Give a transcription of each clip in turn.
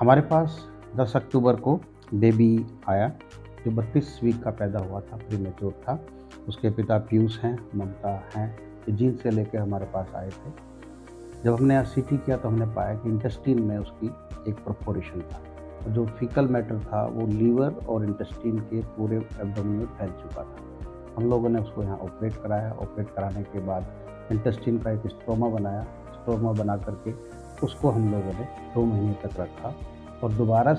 हमारे पास 10 अक्टूबर को बेबी आया जो 32 वीक का पैदा हुआ था, प्रीमेच्योर था। उसके पिता पीयूष हैं, ममता हैं। ये जींद से लेके हमारे पास आए थे। जब हमने सीटी किया तो हमने पाया कि इंटेस्टाइन में उसकी एक परफोरेशन था और जो फीकल मैटर था वो लीवर और इंटेस्टाइन के पूरे एब्डोमेन में फैल चुका था। हम लोगों ने उसको यहाँ ऑपरेट कराया। ऑपरेट कराने के बाद इंटेस्टाइन का एक स्ट्रोमा बनाया। स्ट्रोमा बना करके उसको हम लोगों ने 2 महीने तक रखा और दोबारा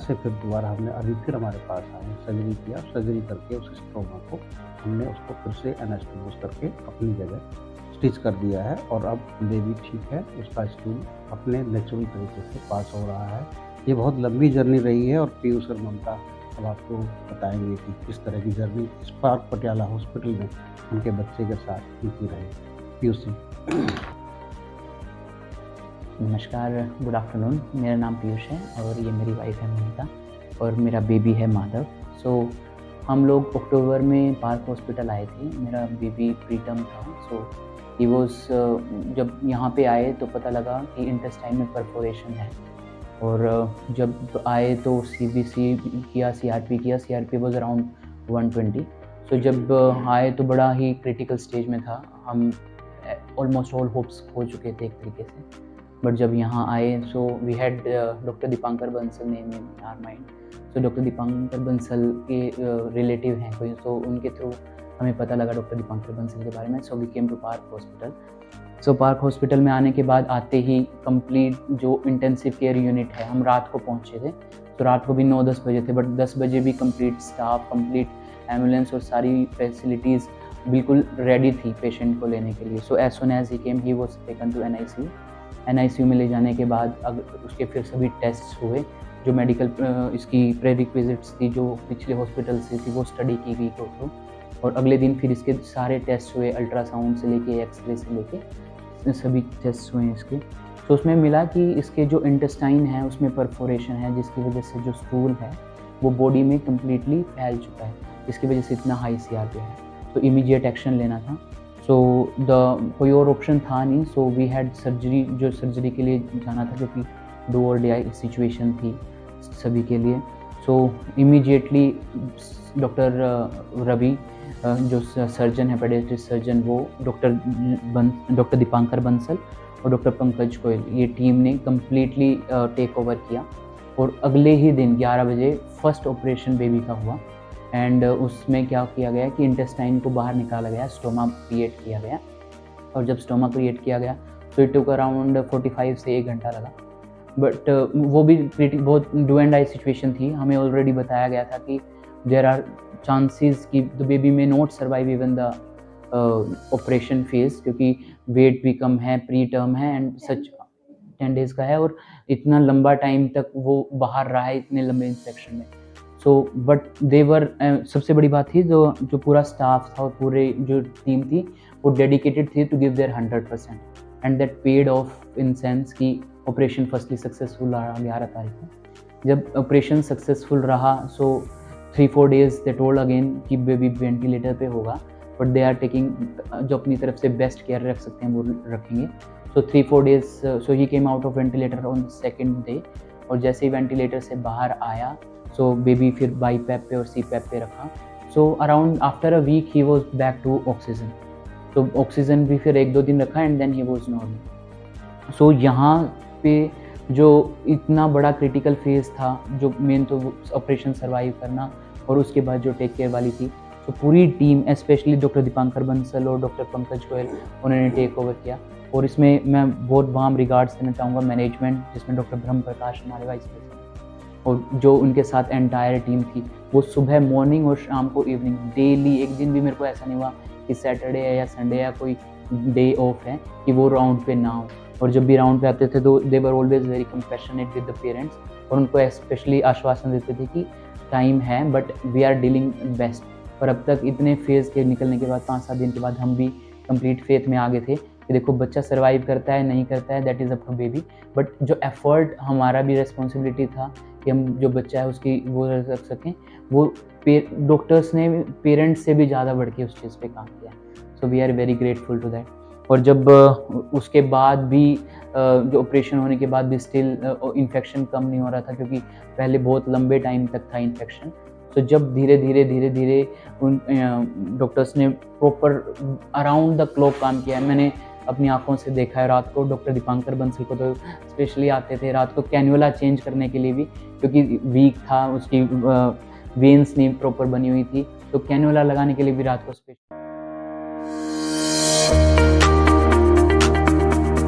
हमने अभी फिर हमारे पास आए, सर्जरी किया। सर्जरी करके उस स्ट्रोमा को हमने उसको फिर से एनास्टोमोस करके अपनी जगह स्टिच कर दिया है और अब बेबी ठीक है। उसका स्टूल अपने नेचुरल तरीके से पास हो रहा है। ये बहुत लंबी जर्नी रही है और पीयूष और ममता अब आपको बताएंगे कि किस तरह की जर्नी स्पार्क पटियाला हॉस्पिटल में उनके बच्चे के साथ बीती रही। पीयूष जी। नमस्कार, गुड आफ्टरनून। मेरा नाम पीयूष है और ये मेरी वाइफ है ममता और मेरा बेबी है माधव। हम लोग अक्टूबर में पार्क हॉस्पिटल आए थे। मेरा बेबी प्रीटर्म था। ही वॉज जब यहाँ पे आए तो पता लगा कि इंटेस्टाइन में परफोरेशन है और जब आए तो CBC किया, CRP किया। CRP was around 120। जब आए तो बड़ा ही क्रिटिकल स्टेज में था। हम ऑलमोस्ट ऑल होप्स खो चुके थे एक तरीके से। बट जब यहाँ आए we had doctor Dipankar Bansal name in our mind. Doctor Dipankar Bansal के रिलेटिव हैं कोई, उनके थ्रू हमें पता लगा डॉक्टर दीपांकर बंसल के बारे में। We came to Park hospital. Park hospital में आने के बाद आते ही कंप्लीट जो इंटेंसिव केयर यूनिट है, हम रात को पहुँचे थे। रात को भी 9-10 बजे थे, बट 10 बजे भी कंप्लीट स्टाफ, कंप्लीट एम्बुलेंस और सारी फैसिलिटीज़ बिल्कुल रेडी थी पेशेंट को लेने के लिए। As soon as he came he was taken to NICU में ले जाने के बाद उसके फिर सभी टेस्ट हुए। जो मेडिकल इसकी प्रेरिक्विजिट्स थी जो पिछले हॉस्पिटल से थी वो स्टडी की गई टोटल। और अगले दिन फिर इसके सारे टेस्ट हुए, अल्ट्रासाउंड से लेके एक्सरे से लेके सभी टेस्ट हुए इसके। उसमें मिला कि इसके जो इंटेस्टाइन है उसमें परफोरेशन है, जिसकी वजह से जो स्टूल है वो बॉडी में कम्प्लीटली फैल चुका है, जिसकी वजह से इतना हाई CRP है। इमीडिएट एक्शन लेना था। कोई और ऑप्शन था नहीं। वी हैड सर्जरी के लिए जाना था, जो कि डू और डाई सिचुएशन थी सभी के लिए। इमीडिएटली डॉक्टर रवि जो सर्जन है, पेडियाट्रिक सर्जन, वो डॉक्टर दीपांकर बंसल और डॉक्टर पंकज गोयल, ये टीम ने कम्प्लीटली टेक ओवर किया। और अगले ही दिन 11 बजे फर्स्ट ऑपरेशन बेबी का हुआ। एंड उसमें क्या किया गया कि इंटेस्टाइन को बाहर निकाला गया, स्टोमा क्रिएट किया गया। और जब स्टोमा क्रिएट किया गया तो इट टुक अराउंड 45 से 1 घंटा लगा। बट वो भी बहुत डू एंड डाई सिचुएशन थी। हमें ऑलरेडी बताया गया था कि देयर आर चांसेस कि द बेबी में not survive even the operation phase, क्योंकि वेट भी कम है, प्री टर्म है एंड सच 10 डेज़ का है और इतना लंबा टाइम तक वो बाहर रहा है इतने लंबे इंसेक्शन में। बट देवर सबसे बड़ी बात थी जो पूरा स्टाफ था और पूरे जो टीम थी वो डेडिकेटेड थी to give their 100% and that paid off in sense कि ऑपरेशन फर्स्टली सक्सेसफुल रहा 11 तारीख को। जब ऑपरेशन सक्सेसफुल रहा 3-4 डेज़ दे टोल्ड अगेन कि बेबी वेंटिलेटर पे होगा, बट दे आर टेकिंग जो अपनी तरफ से बेस्ट केयर रख सकते हैं वो रखेंगे। 3-4 days he came out of ventilator on the second day. और जैसे ही वेंटिलेटर से बाहर आया बेबी फिर बाईपैप पे और CPAP पे रखा। Around after a week he was back to oxygen. Oxygen भी फिर 1-2 दिन रखा and then he was normal. यहाँ पे जो इतना बड़ा क्रिटिकल फेज था, जो मेन तो ऑपरेशन सर्वाइव करना और उसके बाद जो टेक केयर वाली थी, पूरी team specially doctor Dipankar Bansal और डॉक्टर पंकज गोयल उन्होंने टेक ओवर किया। और इसमें मैं बहुत वार्म रिगार्ड्स देना चाहूँगा मैनेजमेंट, जिसमें डॉक्टर ब्रह्म प्रकाश हमारे वाइस प्रेसिडेंट और जो उनके साथ एंटायर टीम थी, वो सुबह मॉर्निंग और शाम को इवनिंग डेली, एक दिन भी मेरे को ऐसा नहीं हुआ कि सैटरडे है या संडे या कोई डे ऑफ है कि वो राउंड पे ना हो। और जब भी राउंड पे आते थे तो they were always very compassionate with the parents और उनको स्पेशली आश्वासन देते थे कि टाइम है but we are dealing best. और अब तक इतने फेज़ के निकलने के बाद 5-7 दिन के बाद हम भी कंप्लीट फेथ में आ गए थे कि देखो बच्चा सर्वाइव करता है नहीं करता है, that is up to baby. But जो एफर्ट हमारा भी रिस्पॉन्सिबिलिटी था कि हम जो बच्चा है उसकी वो रख सकें, वो डॉक्टर्स ने पेरेंट्स से भी ज़्यादा बढ़ के उस चीज़ पे काम किया। We are very grateful to that. और जब उसके बाद भी जो ऑपरेशन होने के बाद भी स्टिल इन्फेक्शन कम नहीं हो रहा था, क्योंकि पहले बहुत लंबे टाइम तक था इन्फेक्शन। तो जब धीरे-धीरे उन डॉक्टर्स ने प्रॉपर अराउंड द क्लॉक काम किया है। मैंने अपनी आँखों से देखा है रात को, डॉक्टर दीपांकर बंसल को तो स्पेशली आते थे रात को कैन्युला चेंज करने के लिए भी, क्योंकि वीक था, उसकी वेन्स नहीं प्रॉपर बनी हुई थी, तो कैन्युला लगाने के लिए भी रात को स्पेशल